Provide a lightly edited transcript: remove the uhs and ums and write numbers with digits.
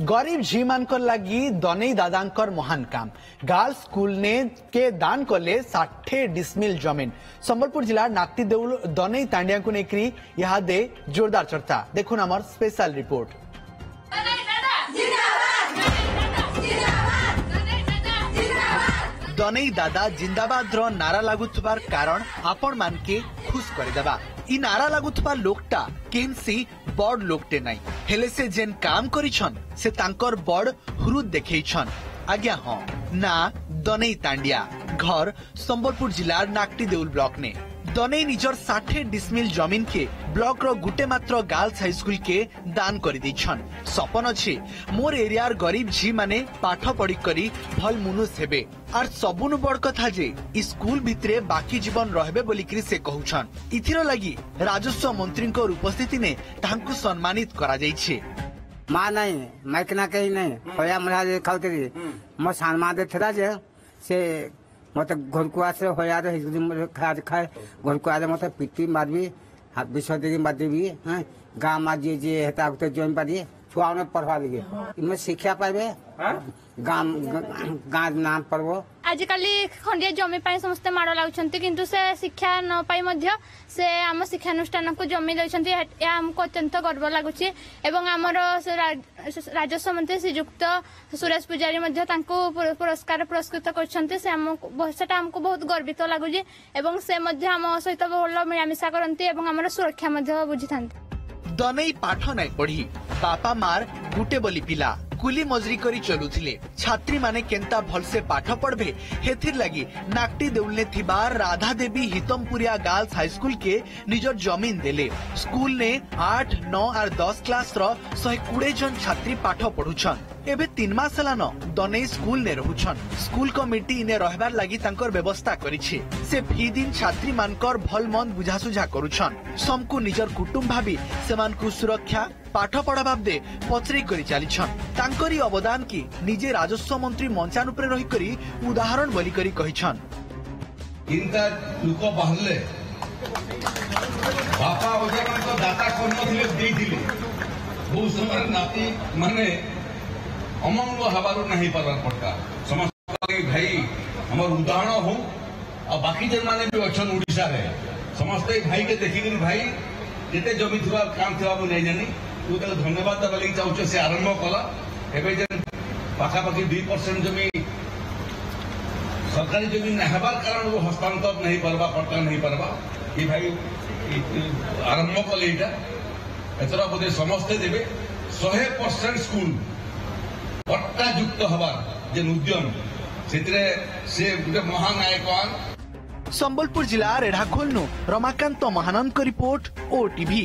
गरीब झी मानकर लगी दनई दादांकर महान काम गर्ल्स स्कूल ने के दान कले 60 डिसमिल जमीन संबलपुर जिला नाक्टी देउल दनई तांडिया को नेकरी यहाँ दे जोरदार चर्चा देखुन आमर स्पेशल रिपोर्ट। दनई दादा जिंदाबाद रो नारा लागुथबार कारण आपण मान के खुश करदेबा इ नारा लागुथबा लोकटा केनसी बड़ लोकटे नाही हेले से जेन काम करिछन से तांकर बड़ हुरुद देखैछन आज्ञा हां ना दनई तांडिया घर संबलपुर जिला नाक्टी देउल ब्लॉक ने दनई निजर 60 डिसमिल जमीन के ब्लॉक रो गुटे मात्र गर्ल्स हाई स्कूल के दान कर दैछन सपन अछि मोर एरियार गरीब झी माने पाठ पढ़ी करी भल मुनुस हेबे आर सबुनु बड़ कथा जे स्कूल भितरे बाकी जीवन रहबे बोलिकरी से कहउछन इथिरो लागि राजस्व मंत्री को उपस्थिति ने तांकु सम्मानित करा जाइछे। मां नहीं मैकना कहीं नहीं होया हमरा खाउतरी मो सम्मान दे थरा जे से मत घरकुआ से होया रे खाद खाए घरकुआ रे मत पिटी मारबी हाथ विश्व देगी मार देबी गाँव मार जे हेता तो जोइन पारी छुआ ने पढ़वा दिए इनमें शिक्षा पाइबे गाँव नाम पड़बो आजिकल खंडिया जमी पाई समस्त माड़ लागुछंती किंतु से शिक्षा न पाई मध्य से आम शिक्षानुष्ठान को जमी देछंती हमको अत्यंत गर्व लागुछि एवं हमर राजस्व मंत्री श्रीयुक्त सुरेश पुजारी मध्य तांको पुरस्कार पुरस्कृत करछंती से हमको बहुत गर्वित लागुछि एवं से मध्य हम सहित भल मिलामिशा करंती एवं हमर सुरक्षा मध्य बुझिथांती। दनई पाठ नाई पढ़ी बापा मार गुटे बोली पिला कुली मजरी करी चलुथिले छात्री माने केंता भलसे पाठ पढ़बे हेथिर लगी नाक्टी देउलने थिबार Radha Devi हितमपुरिया girls high school के निजर जमीन देले स्कूल ने 8, 9 और 10 क्लास रो 120 जन छात्री पाठ पढ़ुछन एबे 3 मास लान दनई स्कूल ने रहुछन स्कूल कमिटी इने रहबार लागि तांकर व्यवस्था करिछि से फी दिन छात्री मानकर भल मंद बुझासुझा करुछन समकु निजर कुटुंब भाबी सेमानकु सुरक्षा पाठ पढ़ा बाबदे पचरी करी चलीछन तांकरी अवदान की निजे राजस्व मंत्री मंचान उपरे रही करी उदाहरण बोली करी कहिछन इनका लुको बाहरले बापा ओजान को दाता करनथिले देइथिले बहु समय नाती माने अमंग हबारु नहीं परवार पड़ता समस्त भाई हमर उदाहरण हो और बाकी जन माने भी अछन ओडिसा रे समस्त भाई के देखि भाई जेते जमी थुआ काम थुआ मु नहीं जानी तू तो धन्यवाद बोली चाहूँ से आरंभ कला एवं जेन पाखापाखि 2% जमी सरकारी जमी नहबार कारण वो हस्तांतर नहीं परवा पट्टा नहीं परवा ये भाई आरंभ कले एथर बोधे समस्ते देवे 100% स्कूल पट्टा युक्त हबार जेन उद्यम से गोटे महानायक संबलपुर जिला रेढ़ाखोल रमाकांत महानंद रिपोर्ट OTV।